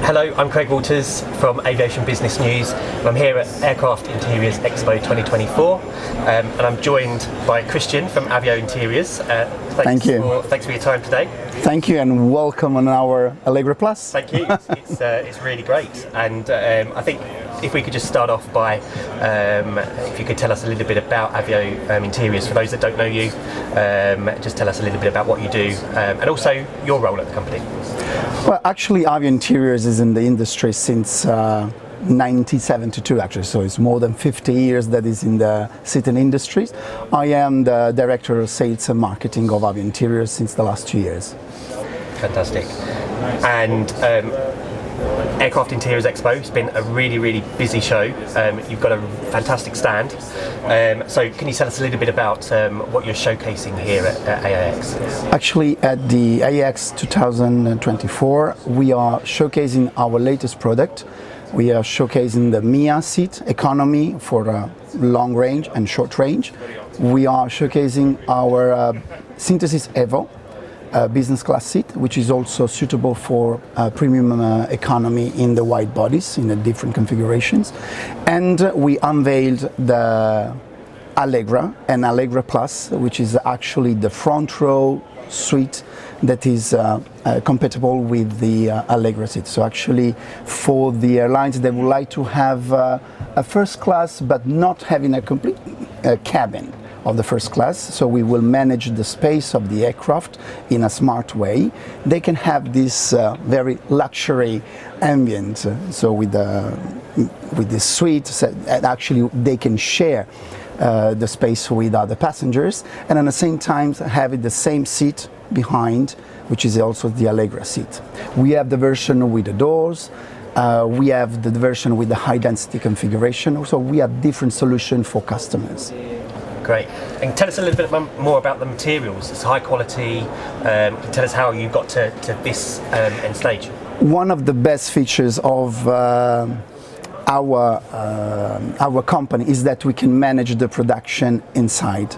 Hello, I'm Craig Walters from Aviation Business News. I'm here at Aircraft Interiors Expo 2024 and I'm joined by Christian from Avio Interiors. Thank you. Thanks for your time today. Thank you and welcome on our Allegra Plus. Thank you. It's really great, and I think if we could just start off by if you could tell us a little bit about Avio Interiors. For those that don't know you, just tell us a little bit about what you do and also your role at the company. Well, actually Avio Interiors is in the industry since 1972 actually, so it's more than 50 years that is in the seating industries. I am the Director of Sales and Marketing of Avio Interiors since the last 2 years. Fantastic. And Aircraft Interiors Expo, it's been a really busy show. You've got a fantastic stand. So can you tell us a little bit about what you're showcasing here at AIX? Actually, at the AIX 2024, we are showcasing our latest product. We are showcasing the MIA seat economy for long range and short range. We are showcasing our Synthesis Evo business class seat, which is also suitable for premium economy in the wide bodies in the different configurations. And we unveiled the Allegra and Allegra Plus, which is actually the front row suite that is compatible with the Allegra seat. So actually for the airlines that would like to have a first class but not having a complete cabin of the first class, so we will manage the space of the aircraft in a smart way. They can have this very luxury ambient, so with this suite, and actually they can share the space with other passengers, and at the same time having the same seat behind, which is also the Allegra seat. We have the version with the doors. We have the version with the high density configuration. So we have different solutions for customers. Great. And tell us a little bit more about the materials. It's high quality. Tell us how you got to this end stage. One of the best features of our company is that we can manage the production inside.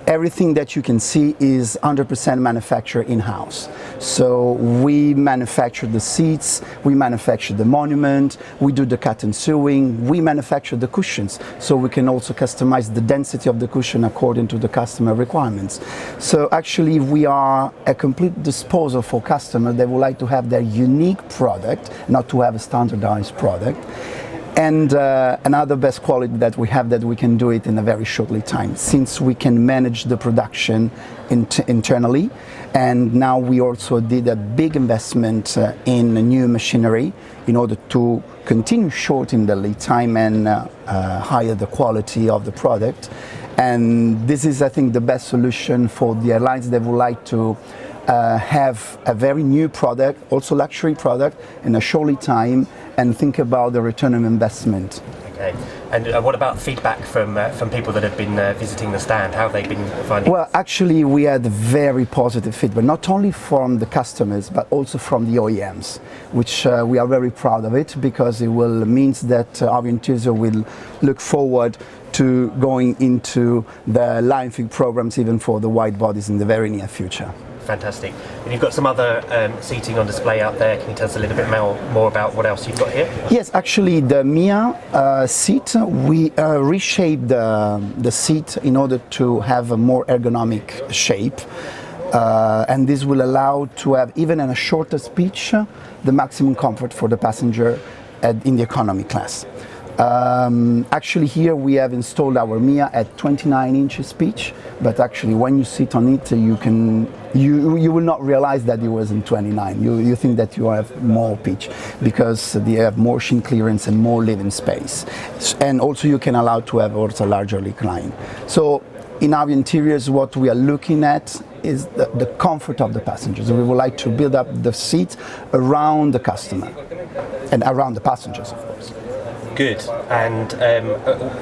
Everything that you can see is 100% manufactured in-house. So we manufacture the seats, we manufacture the monument, we do the cut and sewing, we manufacture the cushions, so we can also customize the density of the cushion according to the customer requirements. So actually we are a complete disposal for customers that would like to have their unique product, not to have a standardized product. And another best quality that we have, that we can do it in a very short lead time, since we can manage the production internally. And now we also did a big investment in new machinery in order to continue shortening the lead time and higher the quality of the product. And this is, I think, the best solution for the airlines that would like to have a very new product, also luxury product, in a short lead time, and think about the return on investment. Okay. And what about feedback from people that have been visiting the stand? How have they been finding it? Well, actually, we had very positive feedback, not only from the customers, but also from the OEMs, which we are very proud of it, because it will means that Avio Interiors will look forward to going into the line fit programs even for the wide bodies in the very near future. Fantastic. And you've got some other seating on display out there. Can you tell us a little bit more about what else you've got here? Yes, actually the MIA seat, we reshaped the seat in order to have a more ergonomic shape. And this will allow to have, even in a shorter pitch, the maximum comfort for the passenger in the economy class. Actually here we have installed our MIA at 29 inches pitch, but actually when you sit on it, you will not realize that it was in 29. You think that you have more pitch, because they have more shin clearance and more living space. And also you can allow to have also a larger recline. So in Avio Interiors, what we are looking at is the comfort of the passengers. We would like to build up the seat around the customer and around the passengers, of course. Good. And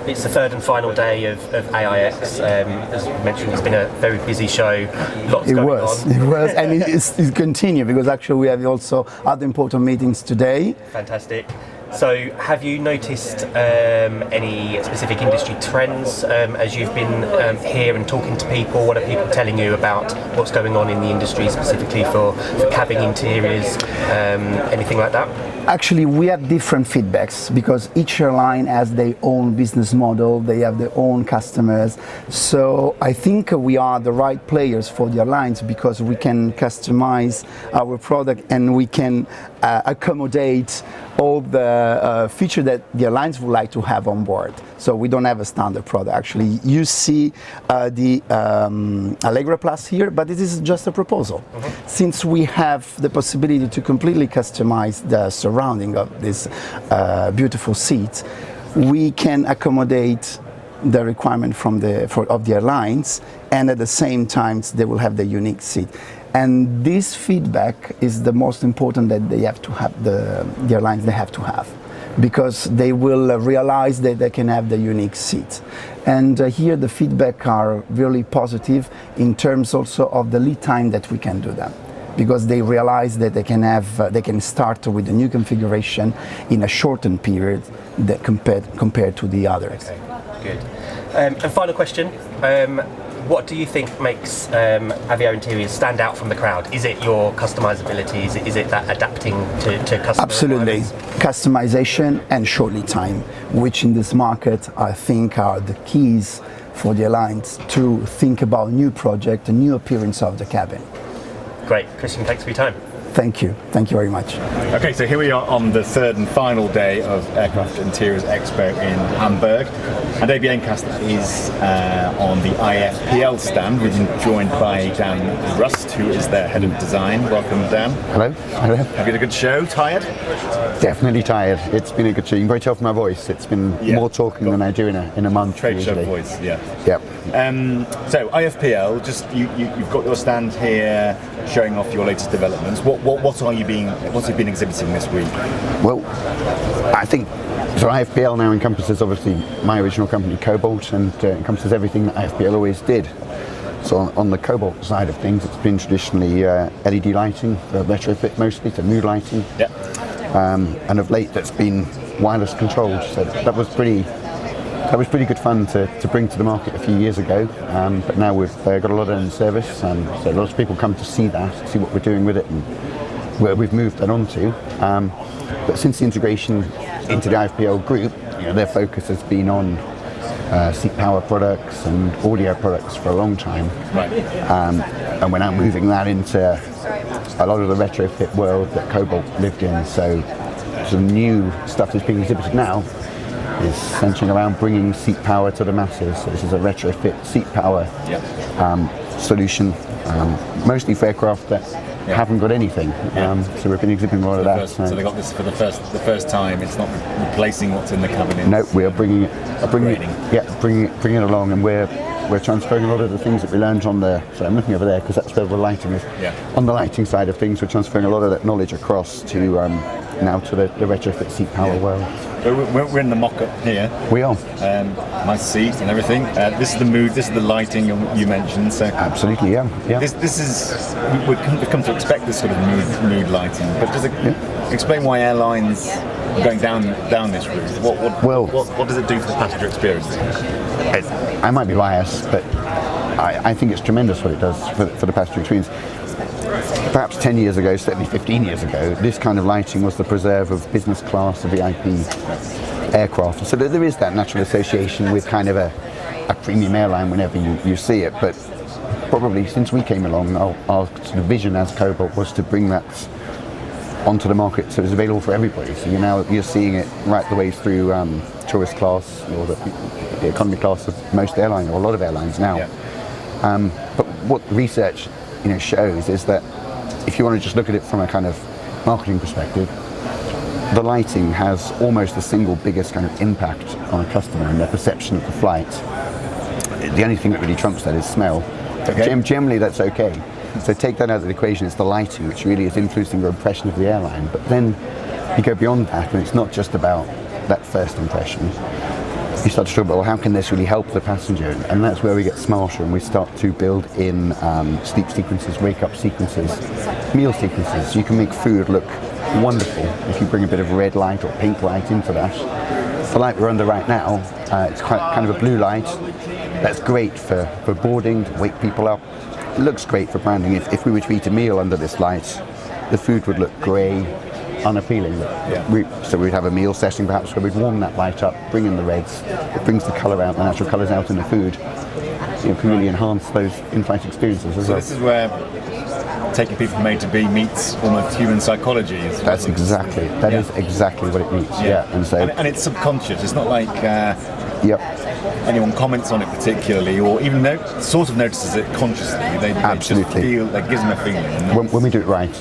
it's the third and final day of AIX. As you mentioned, it's been a very busy show. Lots going on. It was, and it's continued, because actually we have also other important meetings today. Fantastic. So, have you noticed any specific industry trends as you've been here and talking to people? What are people telling you about what's going on in the industry, specifically for cabin interiors, anything like that? Actually, we have different feedbacks because each airline has their own business model, they have their own customers. So I think we are the right players for the airlines because we can customize our product and we can accommodate all the features that the airlines would like to have on board. So we don't have a standard product. Actually, you see the Allegra Plus here, but this is just a proposal. Since we have the possibility to completely customize the surrounding of this beautiful seat, we can accommodate the requirement of the airlines, and at the same time they will have the unique seat. And this feedback is the most important that they have to have, the airlines they have to have, because they will realize that they can have the unique seat. And here the feedback are really positive in terms also of the lead time that we can do that, because they realize that they can start with the new configuration in a shortened period that compared to the others. Okay, good. And final question. What do you think makes Avio Interiors stand out from the crowd? Is it your customizability? Is it that adapting to customer Absolutely. requirements? Customization and short lead time, which in this market I think are the keys for the airlines to think about new project, a new appearance of the cabin. Great. Christian, thanks for your time. Thank you. Thank you very much. Okay, so here we are on the third and final day of Aircraft Interiors Expo in Hamburg. And AIX is on the IFPL stand. We've been joined by Dan Rust, who is their head of design. Welcome, Dan. Hello. Hello. Have you had a good show? Tired? Definitely tired. It's been a good show. You can probably tell from my voice. It's been more talking than I do in a month. Trade usually. show voice, yeah. Yep. So IFPL, just you've got your stand here showing off your latest developments. What's you been exhibiting this week? Well, I think so. IFPL now encompasses obviously my original company Cobalt, and encompasses everything that IFPL always did. So on the Cobalt side of things, it's been traditionally LED lighting for retrofit mostly, so mood lighting. Yeah. And of late, that's been wireless controlled. So that was pretty good fun to bring to the market a few years ago. But now we've got a lot in service, so a lot of people come to see that, see what we're doing with it, and where we've moved that onto. But since the integration into the IFPL group, their focus has been on seat power products and audio products for a long time. Right. And we're now moving that into a lot of the retrofit world that Cobalt lived in. So some new stuff that's being exhibited now is centering around bringing seat power to the masses. So this is a retrofit seat power solution, mostly for aircraft that haven't got anything. So we've been exhibiting a lot of that. So they got this for the first time. It's not replacing what's in the cabin. No, we are bringing it along, and we're transferring a lot of the things that we learned on the. So I'm looking over there because that's where the lighting is. Yeah. On the lighting side of things, we're transferring a lot of that knowledge across to now to the retrofit seat power world. We're in the mock-up here. We are. Nice seat and everything. This is the mood. This is the lighting you mentioned. So absolutely, yeah. This is we've come to expect this sort of mood lighting. But just explain why airlines are going down this route. What does it do for the passenger experience? I might be biased, but I think it's tremendous what it does for the passenger experience. Perhaps 10 years ago, certainly 15 years ago, this kind of lighting was the preserve of business class, of VIP aircraft. So there is that natural association with kind of a premium airline whenever you see it. But probably since we came along, our sort of vision as Cobalt was to bring that onto the market so it's available for everybody. So you're seeing it right the way through tourist class or the economy class of most airlines, or a lot of airlines now. Yeah. But what research shows is that if you want to just look at it from a kind of marketing perspective, the lighting has almost the single biggest kind of impact on a customer and their perception of the flight. The only thing that really trumps that is smell. Okay. Generally that's okay. So take that out of the equation, it's the lighting which really is influencing your impression of the airline. But then you go beyond that, and it's not just about that first impression. You start to talk about, well, how can this really help the passenger? And that's where we get smarter, and we start to build in sleep sequences, wake up sequences, meal sequences. You can make food look wonderful if you bring a bit of red light or pink light into that. The light we're under right now, it's kind of a blue light. That's great for boarding, to wake people up. It looks great for branding. If we were to eat a meal under this light, the food would look grey, unappealing. So we'd have a meal session perhaps where we'd warm that light up, bring in the reds. It brings the colour out, the natural colours out in the food. Can really enhance those in-flight experiences as well. This is where taking people from A to B meets almost human psychology. That's exactly. That is exactly what it means. Yeah. And it's subconscious. It's not like anyone comments on it particularly, or even sort of notices it consciously. They Absolutely. just feel that gives them a feeling. When we do it right,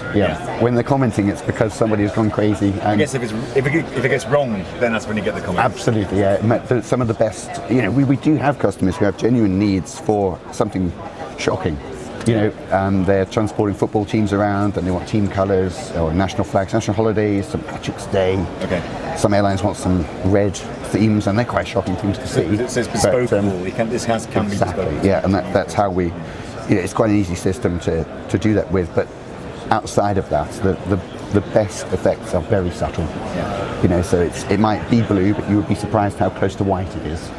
When they're commenting, it's because somebody has gone crazy. And I guess if it gets wrong, then that's when you get the comments. Absolutely, yeah. Some of the best. We do have customers who have genuine needs for something shocking. They're transporting football teams around and they want team colours or national flags, national holidays, St. Patrick's Day. Okay. Some airlines want some red themes and they're quite shocking things to see. It says bespoke. This can be bespoke. Yeah, and that's how we. It's quite an easy system to do that with. But outside of that, the best effects are very subtle. Yeah. So it might be blue, but you would be surprised how close to white it is.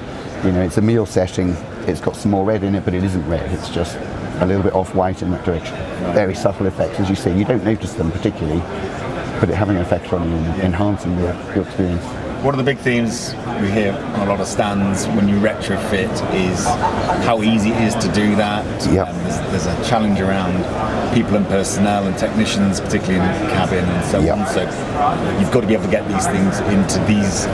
It's a meal setting. It's got some more red in it, but it isn't red. It's just a little bit off-white in that direction. Right. Very subtle effects, as you say. You don't notice them particularly, but it having an effect on you and enhancing your experience. One of the big themes we hear on a lot of stands when you retrofit is how easy it is to do that. Yep. There's a challenge around people and personnel and technicians, particularly in the cabin and so on. So you've got to be able to get these things into these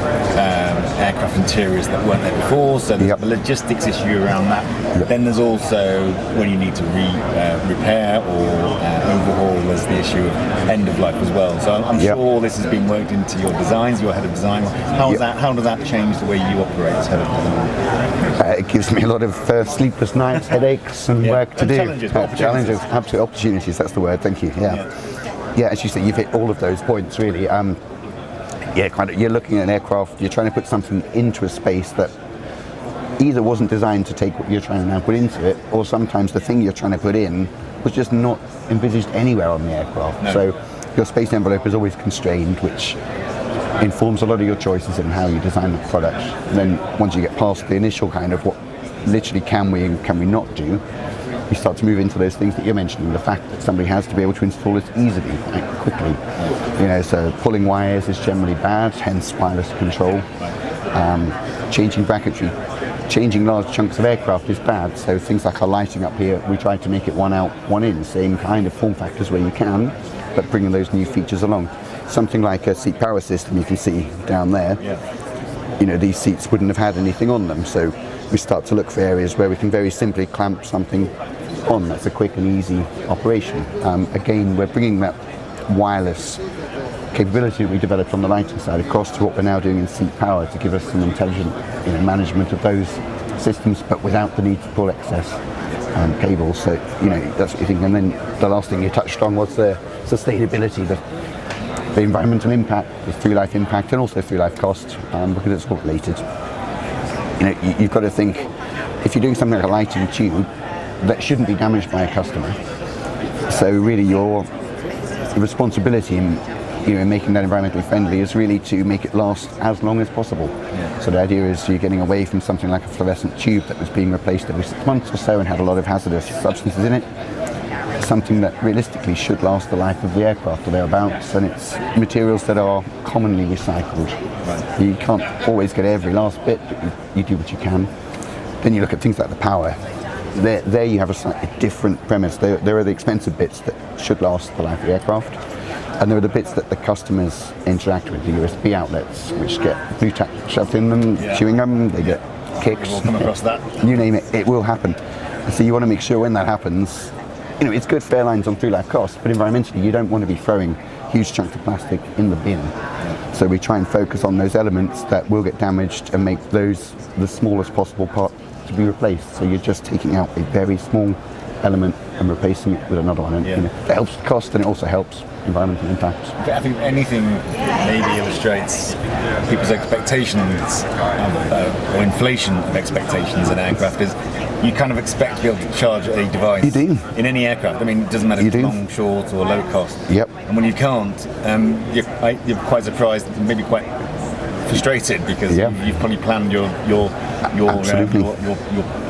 aircraft interiors that weren't there before. So there's the logistics issue around that. Yep. Then there's also when you need to repair or overhaul, there's the issue of end of life as well. So I'm sure this has been worked into your designs, your head of design. How does that change the way you operate as head of design? It gives me a lot of sleepless nights, headaches, and work to do. Challenges, absolute opportunities. That's the word. Thank you. Yeah. As you say, you've hit all of those points really. You're looking at an aircraft. You're trying to put something into a space that either wasn't designed to take what you're trying to now put into it, or sometimes the thing you're trying to put in was just not envisaged anywhere on the aircraft. No. So your space envelope is always constrained, which informs a lot of your choices in how you design the product. And then once you get past the initial kind of what literally can we and can we not do, you start to move into those things that you're mentioning, the fact that somebody has to be able to install it easily, quickly. So pulling wires is generally bad, hence wireless control. Changing bracketry, changing large chunks of aircraft is bad. So things like our lighting up here, we try to make it one out, one in, same kind of form factors where you can, but bringing those new features along. Something like a seat power system you can see down there. These seats wouldn't have had anything on them, so we start to look for areas where we can very simply clamp something on. That's a quick and easy operation. Again, we're bringing that wireless capability that we developed on the lighting side across to what we're now doing in seat power to give us some intelligent management of those systems, but without the need to pull excess cables. So that's what you think. And then the last thing you touched on was the sustainability, the environmental impact, the through life impact, and also through life cost, because it's all related. You've got to think, if you're doing something like a lighting tube, that shouldn't be damaged by a customer. So really your responsibility in making that environmentally friendly is really to make it last as long as possible. So the idea is you're getting away from something like a fluorescent tube that was being replaced every 6 months or so and had a lot of hazardous substances in it. Something that realistically should last the life of the aircraft or thereabouts, and it's materials that are commonly recycled. Right. You can't always get every last bit, but you do what you can. Then you look at things like the power. There you have a slightly different premise. There are the expensive bits that should last the life of the aircraft, and there are the bits that the customers interact with, the USB outlets, which get blue tack shoved in them, chewing gum, they get kicks. We'll come across that. You name it, it will happen. So you want to make sure when that happens, it's good for airlines on through life costs, but environmentally you don't want to be throwing huge chunks of plastic in the bin. So we try and focus on those elements that will get damaged and make those the smallest possible part to be replaced. So you're just taking out a very small element and replacing it with another one. And that helps the cost, and it also helps environmental impact. I think anything maybe illustrates people's expectations or inflation of expectations in aircraft is you kind of expect to be able to charge a device You do. in any aircraft. I mean, it doesn't matter if it's long, short, or low cost. Yep. And when you can't, you're quite surprised, maybe quite frustrated because you've probably planned your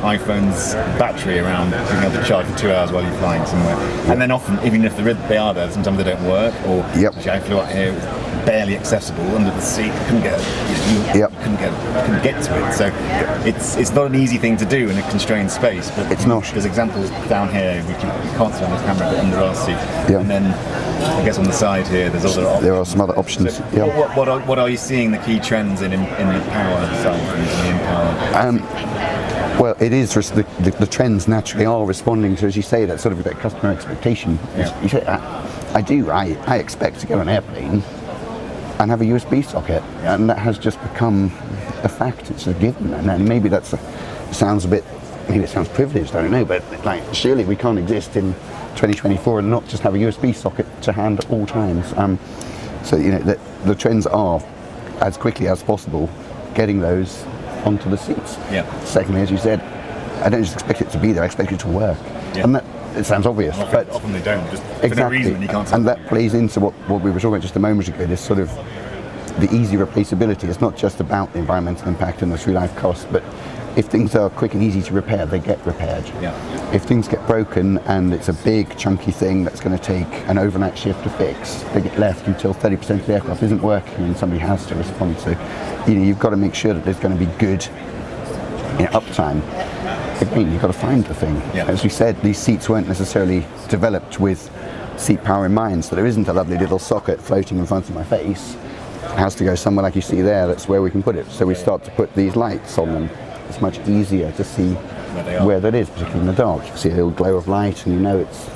iPhone's battery around being able to charge for 2 hours while you're flying somewhere. And then often, even if they are there, sometimes they don't work. Or actually, I flew out here, it was barely accessible under the seat. Couldn't get to it. So it's not an easy thing to do in a constrained space. But it's not. There's examples down here. We can't see on the camera, but under our seat. And then I guess on the side here, there's other options. There are some other options. So what are you seeing the key trends in the power side of things, in the in-power? Well, it is the trends naturally are responding to, as you say, that sort of that customer expectation. You say, I expect to get on an airplane and have a USB socket, and that has just become a fact. It's a given, and maybe it sounds privileged. I don't know, but like surely we can't exist in 2024 and not just have a USB socket to hand at all times. So the trends are, as quickly as possible, getting those onto the seats. Secondly, as you said, I don't just expect it to be there, I expect it to work. And that, it sounds obvious, but often they don't, just exactly. for no reason you can't. And that plays into what we were talking about just a moment ago, this sort of the easy replaceability. It's not just about the environmental impact and the through life cost, but if things are quick and easy to repair, they get repaired. If things get broken and it's a big chunky thing that's going to take an overnight shift to fix, they get left until 30% of the aircraft isn't working and somebody has to respond. So you've got to make sure that there's going to be good uptime. Again, you've got to find the thing. As we said, these seats weren't necessarily developed with seat power in mind, so there isn't a lovely little socket floating in front of my face. It has to go somewhere like you see there, that's where we can put it. So we start to put these lights on them. It's much easier to see where that is, particularly in the dark. You see a little glow of light and it's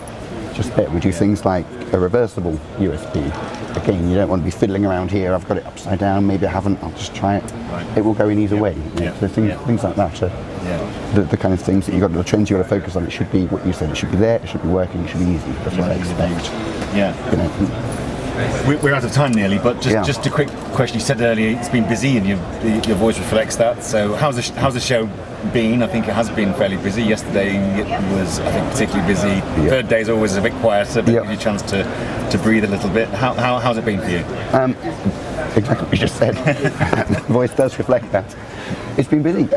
just there. We do things like a reversible USB. Again, you don't want to be fiddling around here, I've got it upside down, maybe I haven't, I'll just try it. It will go in either way. So things like that are the kind of things that the trends you've got to focus on. It should be what you said, it should be there, it should be working, it should be easy. That's what I expect. We're out of time nearly, but just a quick question. You said earlier it's been busy, and your voice reflects that. So how's the show been? I think it has been fairly busy. Yesterday it was, I think, particularly busy. Third day is always a bit quieter, but gives you a chance to breathe a little bit. How's it been for you? Exactly what you just said. The voice does reflect that. It's been busy.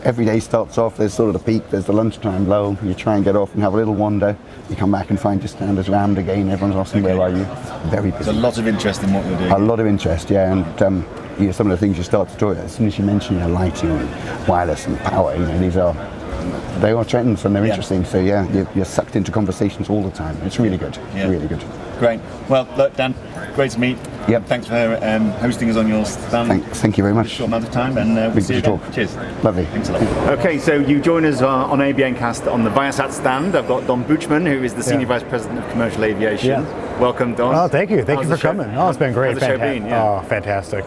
Every day starts off, there's sort of the peak, there's the lunchtime lull, you try and get off and have a little wander, you come back and find your stand is rammed again, everyone's asking where are you. Very busy. There's a lot of interest in what we're doing. A lot of interest, and some of the things you start to talk, as soon as you mention lighting and wireless and power, they are trends and they're interesting, so you're sucked into conversations all the time. It's really good, really good. Great. Well, look, Dan, great to meet. Thanks for hosting us on your stand. Thank you very much. For a short amount of time, and we'll see you again. Cheers. Lovely. Thanks a lot. Okay, so you join us on ABNcast on the Viasat stand. I've got Don Buchman, who is the Senior Vice President of Commercial Aviation. Welcome, Don. Oh, thank you. Thank you for coming. Oh, it's been great. How's the show been? Oh, fantastic.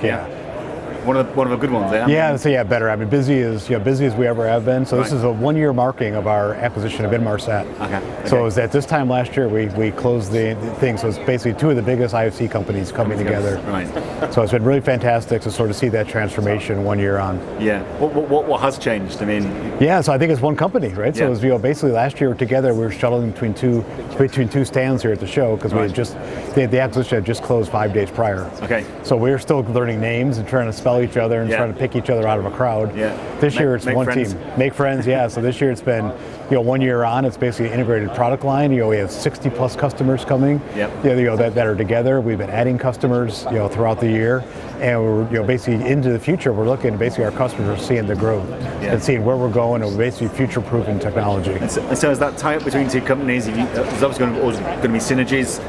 One of the good ones, better. I mean, busy as we ever have been. So this is a 1-year marking of our acquisition of Inmarsat. So it was at this time last year we closed the thing. So it's basically two of the biggest IFC companies coming together. So it's been really fantastic to sort of see that transformation 1 year on. What has changed? I mean. So I think it's one company, right? So it was basically last year together we were shuttling between two stands here at the show because we had just the acquisition had just closed 5 days prior. So we were still learning names and trying to spell each other and trying to pick each other out of a crowd. This year it's one team. Make friends, So this year it's been 1 year on. It's basically an integrated product line. We have 60 plus customers coming. That are together. We've been adding customers throughout the year, and we're basically into the future. We're looking basically our customers are seeing the growth and seeing where we're going, and we're basically future-proofing technology. And so is that tie-up between two companies? There's obviously going to be synergies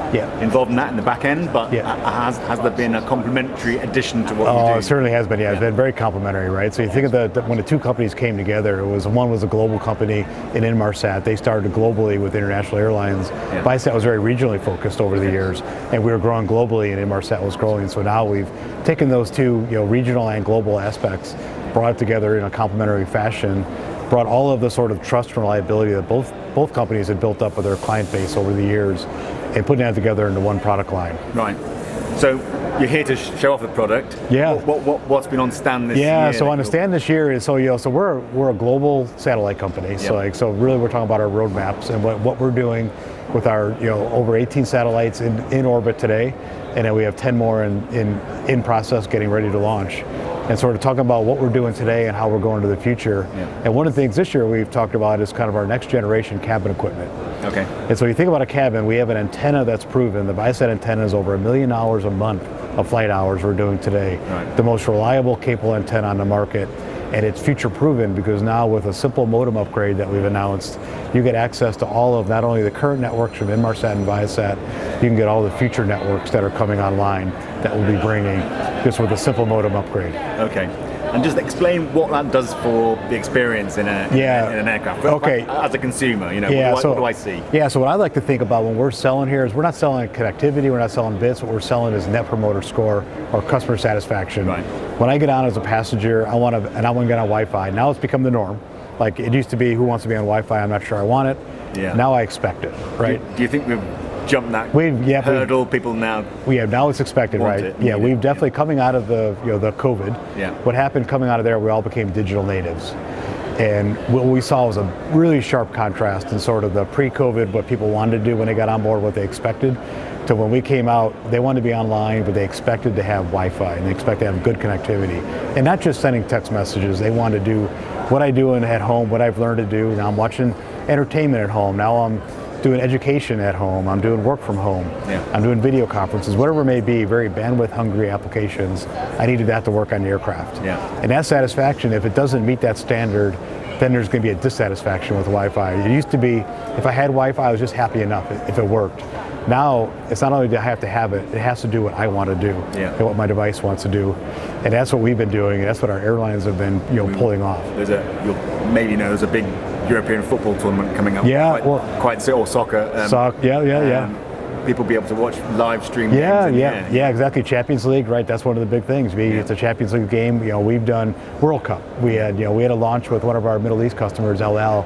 involved in that in the back end, but has there been a complementary addition to what you do? It certainly has been. It's been very complementary, right? So you think of when the two companies came together, one was a global company in Inmarsat. They started globally with international airlines. Viasat was very regionally focused over the years, and we were growing globally, and Inmarsat was growing. So now we've taken those two, regional and global aspects, brought it together in a complementary fashion, brought all of the sort of trust and reliability that both companies had built up with their client base over the years, and putting that together into one product line. Right. So you're here to show off the product. Yeah. What's been on stand this year? Yeah. So on the stand this year is so we're a global satellite company. Yep. So really we're talking about our roadmaps and what we're doing with our over 18 satellites in orbit today, and then we have 10 more in process, getting ready to launch. And sort of talking about what we're doing today and how we're going to the future. Yeah. And one of the things this year we've talked about is kind of our next generation cabin equipment. Okay. And so you think about a cabin, we have an antenna that's proven. The Viasat antenna is over 1 million hours a month of flight hours we're doing today. Right. The most reliable capable antenna on the market. And it's future proven because now with a simple modem upgrade that we've announced, you get access to all of not only the current networks from Inmarsat and Viasat, you can get all the future networks that are coming online that we'll be bringing just with a simple modem upgrade. Okay. And just explain what that does for the experience in an aircraft. Okay. As a consumer, what do I see? Yeah, so what I like to think about when we're selling here is we're not selling connectivity, we're not selling bits, what we're selling is net promoter score or customer satisfaction. Right. When I get on as a passenger, I want to get on Wi-Fi. Now it's become the norm. Like it used to be, who wants to be on Wi-Fi? I'm not sure I want it. Yeah. Now I expect it, right? Do you think we've jumped that hurdle? People now. Now it's expected, right? We've definitely coming out of the the COVID. Yeah. What happened coming out of there? We all became digital natives, and what we saw was a really sharp contrast in sort of the pre-COVID what people wanted to do when they got on board, what they expected, to when we came out, they wanted to be online, but they expected to have Wi-Fi and they expect to have good connectivity, and not just sending text messages. They wanted to do what I do at home, what I've learned to do. Now I'm watching entertainment at home. Now I'm doing education at home. I'm doing work from home. Yeah. I'm doing video conferences, whatever it may be, very bandwidth hungry applications. I needed that to work on the aircraft. Yeah. And that satisfaction, if it doesn't meet that standard, then there's going to be a dissatisfaction with Wi-Fi. It used to be, if I had Wi-Fi, I was just happy enough if it worked. Now, it's not only do I have to have it, it has to do what I want to do and what my device wants to do. And that's what we've been doing, and that's what our airlines have been pulling off. There's a big European football tournament coming up. Or soccer. People be able to watch live stream games. Yeah, exactly. Champions League, right? That's one of the big things. It's a Champions League game. We've done World Cup. We had a launch with one of our Middle East customers, El Al,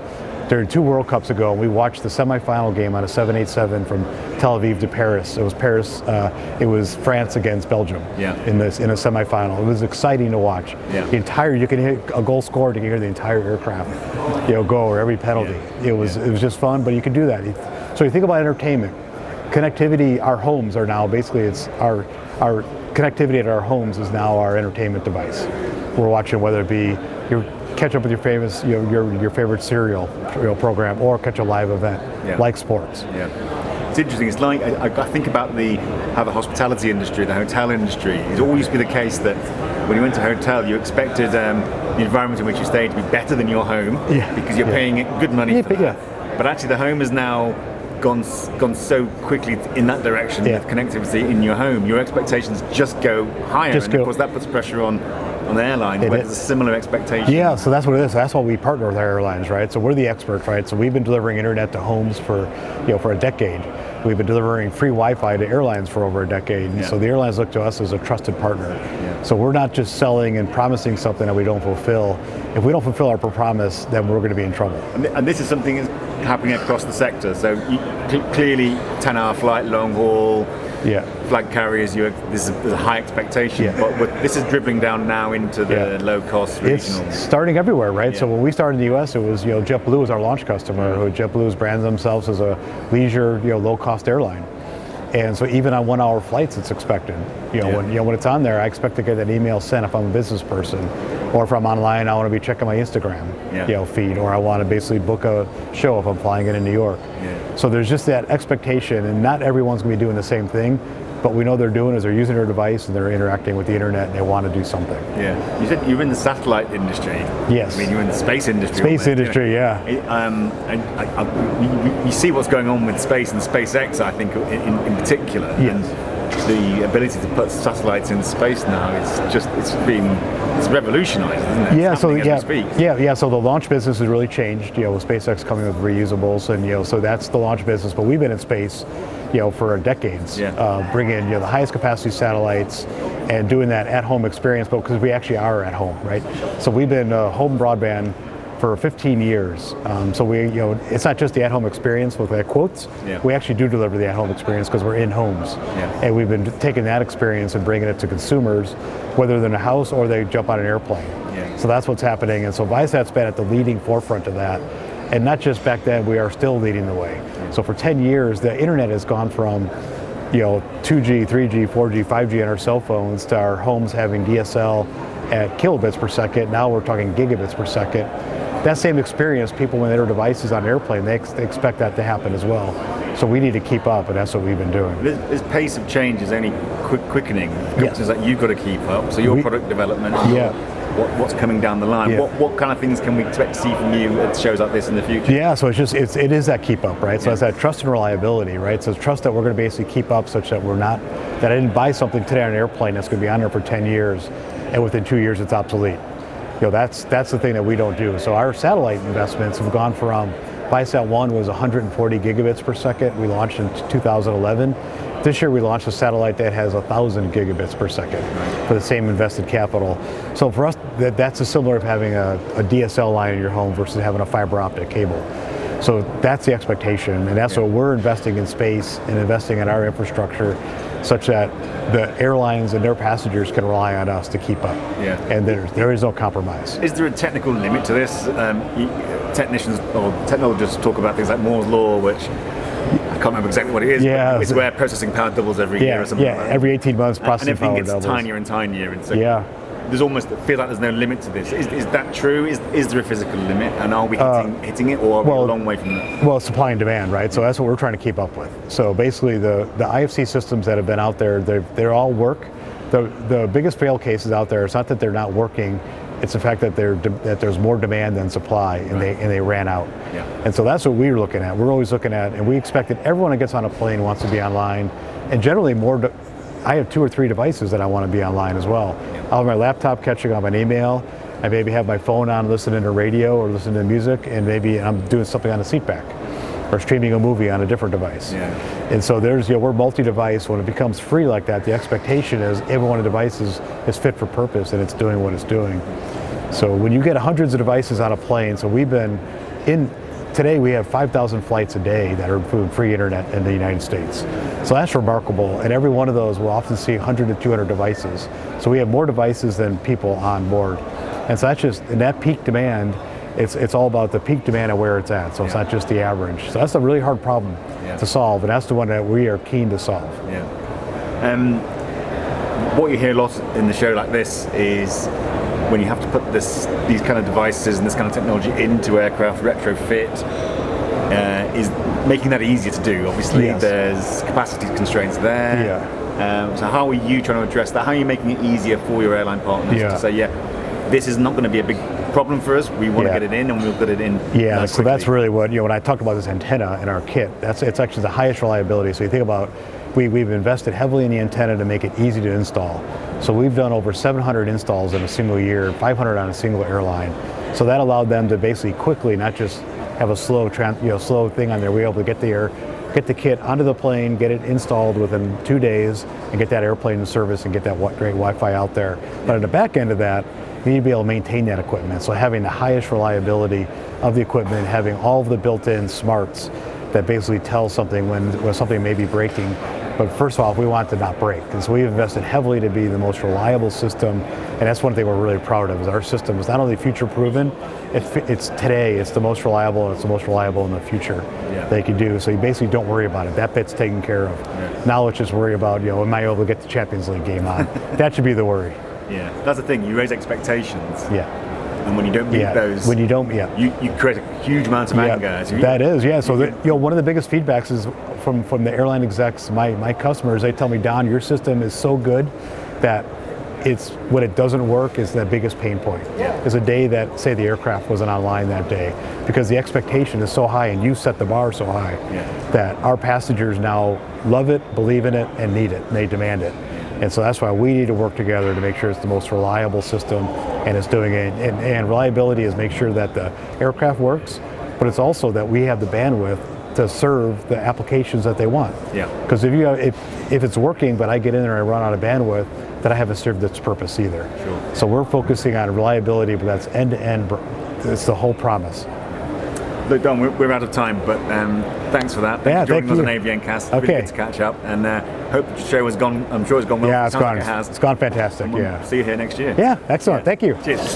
during 2 World Cups ago, and we watched the semifinal game on a 787 from Tel Aviv to Paris. It was France against Belgium in a semifinal. It was exciting to watch. You can hit a goal scored, you can hear the entire aircraft go, or every penalty. It was just fun, but you can do that. So you think about entertainment. Connectivity, our homes are now basically, it's our connectivity at our homes is now our entertainment device. We're watching, whether it be catch up with your famous, your favorite serial program, or catch a live event like sports. It's interesting. It's like I think about how the hospitality industry, the hotel industry. It's always used to be the case that when you went to a hotel, you expected the environment in which you stayed to be better than your home because you're paying good money for that. But actually, the home has now gone so quickly in that direction with connectivity in your home. Your expectations just go higher, and of course that puts pressure on the airline, but it's a similar expectation. Yeah, so that's what it is. That's why we partner with our airlines, right? So we're the experts, right? So we've been delivering internet to homes for a decade. We've been delivering free Wi-Fi to airlines for over a decade. And so the airlines look to us as a trusted partner. So we're not just selling and promising something that we don't fulfill. If we don't fulfill our promise, then we're going to be in trouble. And this is something that's happening across the sector. So clearly 10-hour flight, long haul, flag carriers, there's a high expectation, but this is dribbling down now into the low-cost regional. It's starting everywhere, right? So when we started in the U.S., it was JetBlue was our launch customer. Who JetBlue's branded themselves as a leisure, low-cost airline. And so even on 1-hour flights, it's expected. When it's on there, I expect to get an email sent if I'm a business person, or if I'm online, I want to be checking my Instagram feed, or I want to basically book a show if I'm flying into New York. So there's just that expectation, and not everyone's going to be doing the same thing. But we know they're doing is they're using their device and they're interacting with the internet and they want to do something. You said you're in the satellite industry. Yes. I mean, you're in the space industry. Space industry, We see what's going on with space and SpaceX, I think, in particular. Yes. And the ability to put satellites in space now, it's revolutionized, isn't it? So the launch business has really changed, with SpaceX coming with reusables, and so that's the launch business. But we've been in space for decades, bringing the highest capacity satellites and doing that at-home experience, but because we actually are at home, right? So we've been home broadband for 15 years. So we, it's not just the at-home experience with quotes. Yeah. We actually do deliver the at-home experience because we're in homes. Yeah. And we've been taking that experience and bringing it to consumers, whether they're in a house or they jump on an airplane. Yeah. So that's what's happening. And so Viasat's been at the leading forefront of that. And not just back then, we are still leading the way. So for 10 years, the internet has gone from 2G, 3G, 4G, 5G on our cell phones to our homes having DSL at kilobits per second. Now we're talking gigabits per second. That same experience, people when they enter devices on an airplane, they expect that to happen as well. So we need to keep up, and that's what we've been doing. This pace of change is only quickening. Companies that you've got to keep up. So your product development, what's coming down the line. What kind of things can we expect to see from you at shows like this in the future? Yeah, so it is that keep up, right? So it's that trust and reliability, right? So it's trust that we're going to basically keep up such that that I didn't buy something today on an airplane that's going to be on there for 10 years, and within 2 years it's obsolete. That's the thing that we don't do. So our satellite investments have gone from, Viasat-1 was 140 gigabits per second. We launched in 2011. This year we launched a satellite that has 1,000 gigabits per second for the same invested capital. So for us, that's a similar of having a DSL line in your home versus having a fiber optic cable. So that's the expectation, and that's what we're investing in space and investing in our infrastructure such that the airlines and their passengers can rely on us to keep up. Yeah. And there is no compromise. Is there a technical limit to this? Technicians or technologists talk about things like Moore's Law, which I can't remember exactly what it is, but it's where processing power doubles every year or something like that. Every 18 months processing power doubles. And everything gets tinier and tinier. And so there's almost, it feels like there's no limit to this. Is that true? Is there a physical limit? And are we hitting it, or are we a long way from that? Well, supply and demand, right? So that's what we're trying to keep up with. So basically the IFC systems that have been out there, they all work. The biggest fail cases out there, it's not that they're not working, it's the fact that there's more demand than supply, and they ran out. Yeah. And so that's what we're looking at. We're always looking at, and we expect that everyone that gets on a plane wants to be online, and generally I have 2 or 3 devices that I want to be online as well. Yeah. I'll have my laptop catching on an email, I maybe have my phone on listening to radio or listening to music, and maybe I'm doing something on a seat back or streaming a movie on a different device. Yeah. And so we're multi-device. When it becomes free like that, the expectation is every one of the devices is fit for purpose and it's doing what it's doing. So when you get hundreds of devices on a plane, so today we have 5,000 flights a day that are including free internet in the United States. So that's remarkable, and every one of those will often see 100 to 200 devices. So we have more devices than people on board. And so in that peak demand, it's all about the peak demand and where it's at. So it's not just the average. So that's a really hard problem to solve, and that's the one that we are keen to solve. Yeah. What you hear a lot in the show like this is when you have to put these kind of devices and this kind of technology into aircraft, retrofit, is making that easier to do. Obviously, there's capacity constraints there. So how are you trying to address that? How are you making it easier for your airline partners to say, this is not going to be a big problem for us, we want to get it in, and we'll get it in. So that's really what, when I talked about this antenna in our kit, it's actually the highest reliability. So you think about, we've invested heavily in the antenna to make it easy to install. So we've done over 700 installs in a single year, 500 on a single airline. So that allowed them to basically quickly, not just have a slow thing on there, we were able to get the kit onto the plane, get it installed within 2 days, and get that airplane in service and get that great Wi-Fi out there. But at the back end of that, you need to be able to maintain that equipment. So having the highest reliability of the equipment, having all of the built-in smarts that basically tell something when something may be breaking. But first of all, we want it to not break. And so we've invested heavily to be the most reliable system. And that's one thing we're really proud of, is our system is not only future proven, it's today, it's the most reliable, and it's the most reliable in the future that you can do. So you basically don't worry about it. That bit's taken care of. Now let's just worry about, am I able to get the Champions League game on? That should be the worry. Yeah, that's the thing, you raise expectations. Yeah. And when you don't meet those, you create a huge amount of anger. That is, So one of the biggest feedbacks is from the airline execs, my customers. They tell me, Don, your system is so good that when it doesn't work is the biggest pain point. Is a day that, say, the aircraft wasn't online that day, because the expectation is so high and you set the bar so high that our passengers now love it, believe in it, and need it, and they demand it. And so that's why we need to work together to make sure it's the most reliable system, and it's doing it. And reliability is make sure that the aircraft works, but it's also that we have the bandwidth to serve the applications that they want. Because if it's working, but I get in there and I run out of bandwidth, then I haven't served its purpose either. So we're focusing on reliability, but that's end-to-end it's the whole promise. Look, Don, we're out of time, but thanks for that. Thanks for joining us on AVN Cast. Really good to catch up, and hope the show has gone. I'm sure it's gone well. Yeah, it's gone. Like it has. It's gone fantastic. And we'll see you here next year. Yeah, excellent. Thank you. Cheers.